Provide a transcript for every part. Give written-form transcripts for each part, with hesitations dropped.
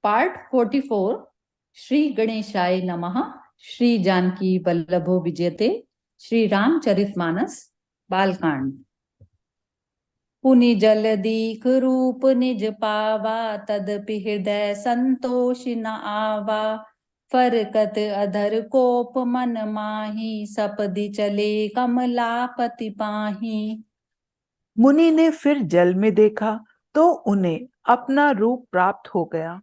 Part 44। Shri गणेशाय नमः। श्री जानकी वल्लभो विजयते। श्री रामचरितमानस बालकांड। पुनि जल दीख रूप निज पावा, तदपि हृदय संतोष न आवा। फरकत अधर कोप मन माही, सपदि चले कमलापति पाही। मुनि ने फिर जल में देखा तो उन्हें अपना रूप प्राप्त हो गया।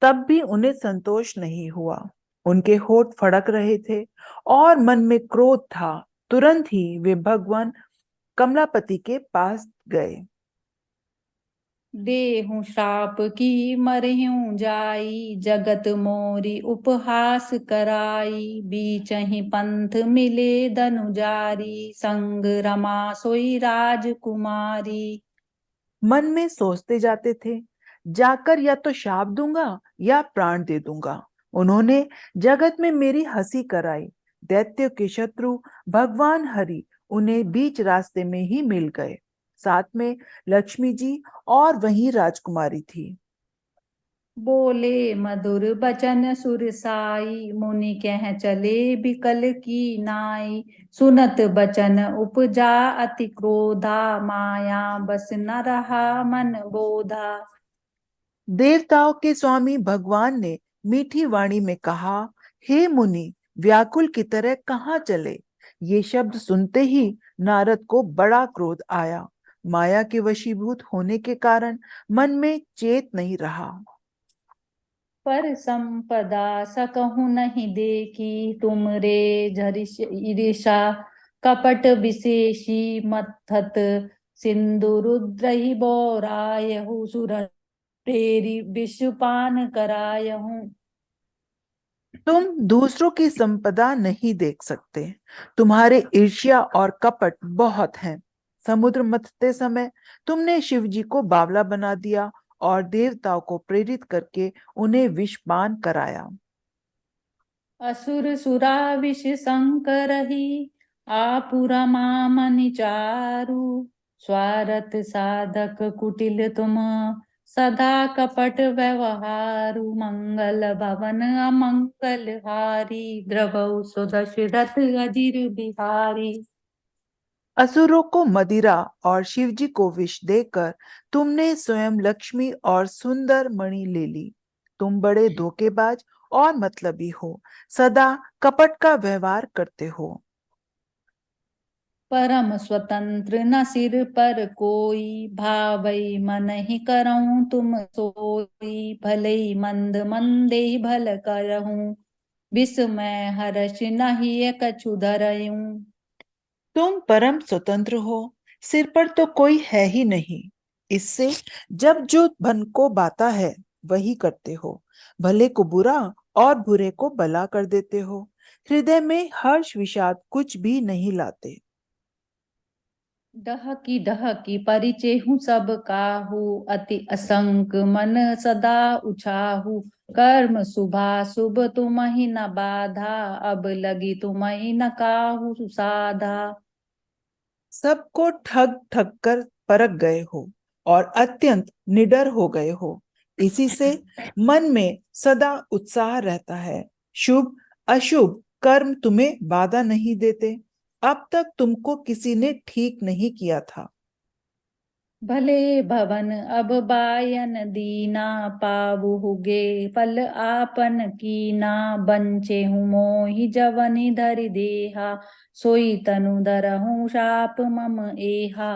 तब भी उन्हें संतोष नहीं हुआ। उनके होठ फड़क रहे थे और मन में क्रोध था। तुरंत ही वे भगवान कमलापति के पास गए। देहु श्राप की मरह्यूं जाई, जगत मोरी उपहास कराई। बीचहि पंथ मिले धनुजारी, संग रमा सोई राजकुमारी। मन में सोचते जाते थे, जाकर या तो शाप दूंगा या प्राण दे दूंगा। उन्होंने जगत में मेरी हंसी कराई। दैत्य के शत्रु भगवान हरि उन्हें बीच रास्ते में ही मिल गए। साथ में लक्ष्मी जी और वहीं राजकुमारी थी। बोले मधुर बचन सुरसाई, मुनि कह चले बिकल की नाई। सुनत बचन उपजा अति क्रोधा, माया बस न रहा मन बोधा। देवताओं के स्वामी भगवान ने मीठी वाणी में कहा, हे मुनि, व्याकुल की तरह कहाँ चले। ये शब्द सुनते ही नारद को बड़ा क्रोध आया। माया के वशीभूत होने के कारण मन में चेत नहीं रहा। पर संपदा सकहु नहीं देखी, तुम रे झरिष ईर्षा कपट विशेषी। मत्थत सिंधु रुद्रहि बोरायहु, सुर तेरी विषपान करायहूं। तुम दूसरों की संपदा नहीं देख सकते। तुम्हारे ईर्ष्या और कपट बहुत हैं। समुद्र मथते समय तुमने शिव जी को बावला बना दिया और देवताओं को प्रेरित करके उन्हें विषपान कराया। असुर सुरा विष संकरहि, आपुरा मामनि चारु। स्वारथ साधक कुटिल तुम, सदा कपट व्यवहारु। मंगल भवन अमंगल हारी, द्रवौ सुदशरथ अजिर बिहारी। असुरों को मदिरा और शिवजी को विष देकर तुमने स्वयं लक्ष्मी और सुंदर मणि ले ली। तुम बड़े धोखेबाज और मतलबी हो, सदा कपट का व्यवहार करते हो। परम स्वतंत्र न सिर पर कोई, भावई मन ही करऊं तुम सोई। भले ही मंद मंदे भल करहूं, विस्मय हर्ष नहीं कछु धरऊं। तुम परम स्वतंत्र हो, सिर पर तो कोई है ही नहीं। इससे जब जो मन को बाता है वही करते हो। भले को बुरा और बुरे को भला कर देते हो। हृदय में हर्ष विषाद कुछ भी नहीं लाते। डहकी परिचय हूँ सब काहू, अति असंक मन सदा उछाहू। कर्म शुभा शुभ तुमहि न बाधा, अब लगी तुमहि न काहू साधा। सबको ठग ठग कर परख गए हो और अत्यंत निडर हो गए हो। इसी से मन में सदा उत्साह रहता है। शुभ अशुभ कर्म तुम्हें बाधा नहीं देते। अब तक तुमको किसी ने ठीक नहीं किया था। भले भवन अब बायन दीना, पावुहुगे फल आपन कीना। बंचे हूँ मोहि जवनि धरि देहा, सोई तनु धरहूँ शाप मम एहा।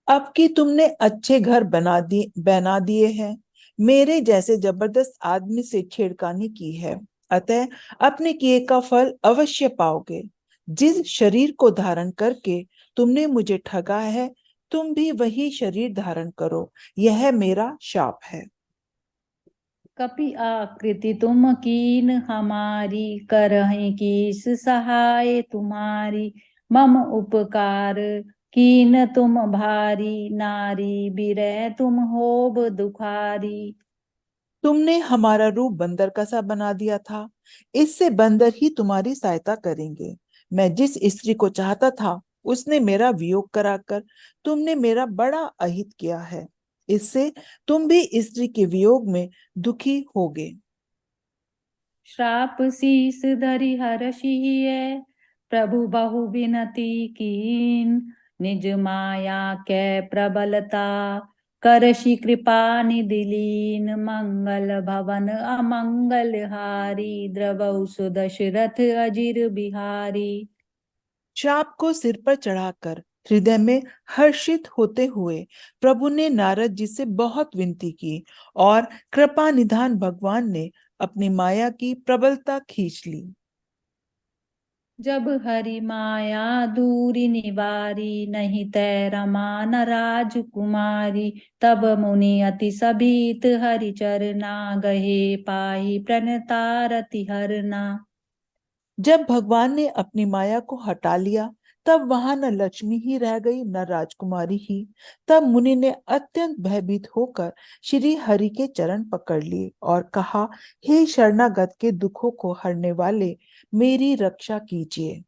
अब कि तुमने अच्छे घर बना दिए हैं, मेरे जैसे जबरदस्त आदमी से छेड़खानी की है, अतः अपने किए का फल अवश्य पाओगे। जिस शरीर को धारण करके तुमने मुझे ठगा है, तुम भी वही शरीर धारण करो। यह मेरा शाप है। कपि आकृति तुम कीन हमारी, करहिं कीस सहाय तुम्हारी। मम उपकार कीन तुम भारी, नारी बिरह तुम होब दुखारी। तुमने हमारा रूप बंदर का सा बना दिया था। इससे बंदर ही तुम्हारी सहायता करेंगे। मैं जिस स्त्री को चाहता था उसने मेरा वियोग कराकर तुमने मेरा बड़ा अहित किया है। इससे तुम भी स्त्री के वियोग में दुखी होगे। श्राप शीस धरि हर्षिए, प्रभु बहु विनती कीन, निज माया कै प्रबलता, करषि कृपा निधि लीन, मंगल भवन अमंगल हारी, द्रवौ सुदशरथ अजिर बिहारी। शाप को सिर पर चढ़ाकर हृदय में हर्षित होते हुए प्रभु ने नारद जी से बहुत विनती की और कृपा निधान भगवान ने अपनी माया की प्रबलता खींच ली। जब हरि माया दूरी निवारी, नहीं तै रमा न राजकुमारी, तब मुनि अति सभीत हरि चरना, गहे पाहि प्रणतारति हरना। जब भगवान ने अपनी माया को हटा लिया तब वहां न लक्ष्मी ही रह गई न राजकुमारी ही। तब मुनि ने अत्यंत भयभीत होकर श्री हरि के चरण पकड़ लिए और कहा, हे शरणागत के दुखों को हरने वाले, मेरी रक्षा कीजिए।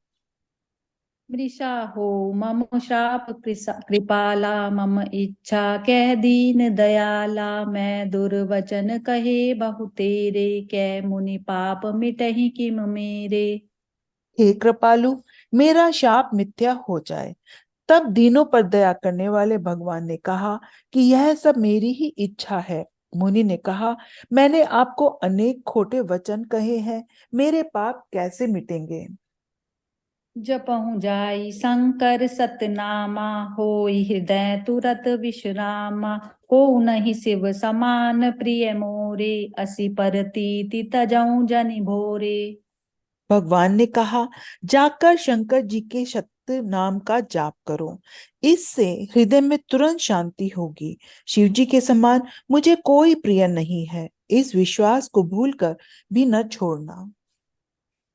मृषा हो मम शाप कृपाला, मम इच्छा कह दीन दयाला, मैं दुर्वचन कहे बहु तेरे, कै मुनि पाप मिटहि किम मेरे। हे कृपालु, मेरा शाप मिथ्या हो जाए। तब दीनों पर दया करने वाले भगवान ने कहा कि यह सब मेरी ही इच्छा है। मुनि ने कहा, मैंने आपको अनेक खोटे वचन कहे हैं, मेरे पाप कैसे मिटेंगे। जपहु जाई शंकर सतनामा, होई हृदय तुरत विश्रामा, को नहीं शिव समान प्रिय मोरे, असी परतीति तजऊ जनि भोरे। भगवान ने कहा, जाकर शंकर जी के सत्य नाम का जाप करो, इससे हृदय में तुरंत शांति होगी। शिव जी के समान मुझे कोई प्रिय नहीं है, इस विश्वास को भूलकर भी न छोड़ना।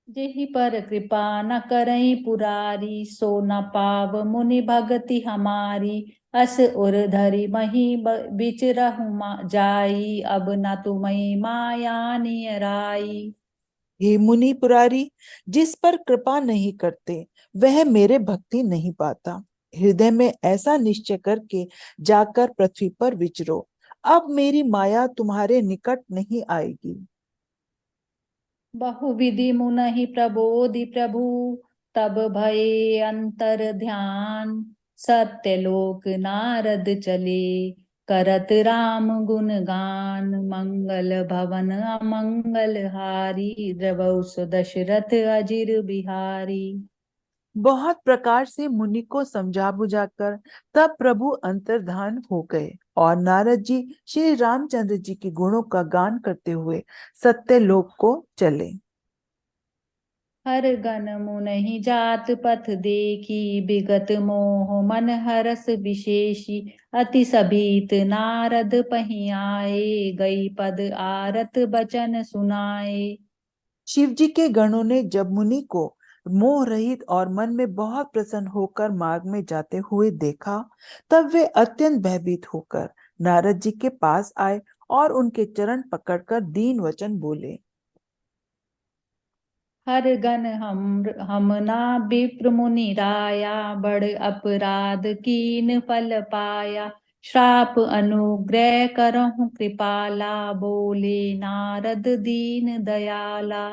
जेहि पर कृपा न करई पुरारी, सो न पाव मुनि भगति हमारी, अस उर धरि मही बिचरहु जाई, अब न तुमई माया नियराई। हे मुनि पुरारी, जिस पर कृपा नहीं करते वह मेरे भक्ति नहीं पाता। हृदय में ऐसा निश्चय करके जाकर पृथ्वी पर विचरो, अब मेरी माया तुम्हारे निकट नहीं आएगी। बहुविधि मुनहि प्रबोधि प्रभु, तब भये अंतर ध्यान, सत्यलोक नारद चले, करत राम गुण गान, मंगल भवन अमंगल हारी, द्रवौ सुदशरथ अजिर बिहारी। बहुत प्रकार से मुनि को समझा बुझाकर तब प्रभु अंतर्धान हो गए और नारद जी श्री रामचंद्र जी के गुणों का गान करते हुए सत्यलोक को चले। हर गन मुनहि जात पथ देखी, विगत मोह मन हरस विशेषी, अति सभीत नारद पही आए, गई पद आरत बचन सुनाए। शिव जी के गणों ने जब मुनि को मोह रहित और मन में बहुत प्रसन्न होकर मार्ग में जाते हुए देखा, तब वे अत्यंत भयभीत होकर नारद जी के पास आए और उनके चरण पकड़कर दीन वचन बोले। हर गन हम ना विप्र मुनि राया, बड़ अपराध कीन फल पाया, श्राप अनुग्रह करहु कृपाला, बोले नारद दीन दयाला।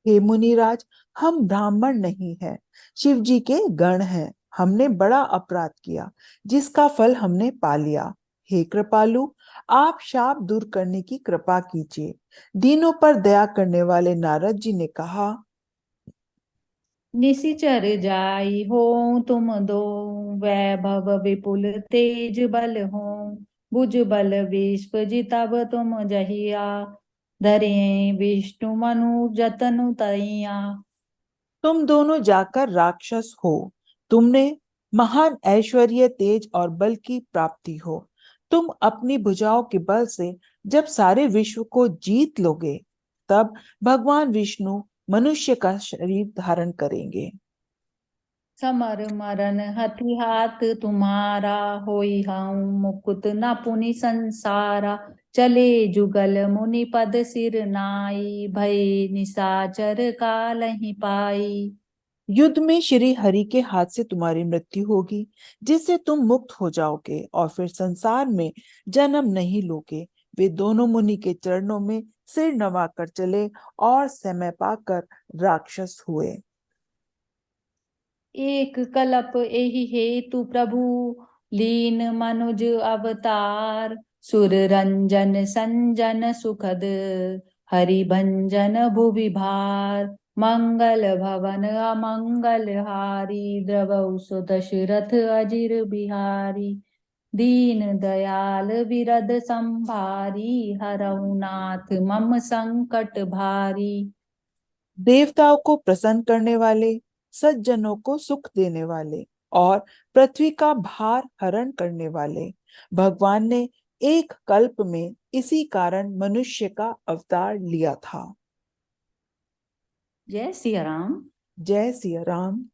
हे मुनिराज, हम ब्राह्मण नहीं हैं, शिव जी के गण हैं। हमने बड़ा अपराध किया जिसका फल हमने पा लिया। हे कृपालु, आप शाप दूर करने की कृपा कीजिए। दीनों पर दया करने वाले नारद जी ने कहा, निशिचर जाई हो तुम दो, वैभव विपुल तेज बल हो, भुज बल विश्व जितब तुम जहिया, धरे विष्णु मनु जतनु तैया। तुम दोनों जाकर राक्षस हो, तुमने महान ऐश्वर्य तेज और बल की प्राप्ति हो। तुम अपनी भुजाओं के बल से जब सारे विश्व को जीत लोगे, तब भगवान विष्णु मनुष्य का शरीर धारण करेंगे। समर मरन हथि हाथ तुम्हारा, होई हऊँ मुकुत न पुनि संसारा, चले जुगल मुनि पद सिर नाई, भय निशाचर कालहि पाई। युद्ध में श्री हरि के हाथ से तुम्हारी मृत्यु होगी, जिससे तुम मुक्त हो जाओगे और फिर संसार में जन्म नहीं लोगे। वे दोनों मुनि के चरणों में सिर नवाकर चले और समय पाकर राक्षस हुए। एक कलप एहि हेतु प्रभु लीन मनुज अवतार, सुर रंजन संजन सुखद हरि भंजन भुवि भार, मंगल भवन अमंगल हारी द्रवौ सुदशरथ अजिर बिहारी, दीन दयाल विरद संभारी हरऊ नाथ मम संकट भारी। देवताओं को प्रसन्न करने वाले, सज्जनों को सुख देने वाले और पृथ्वी का भार हरण करने वाले भगवान ने एक कल्प में इसी कारण मनुष्य का अवतार लिया था। जय सिया राम। जय सिया राम।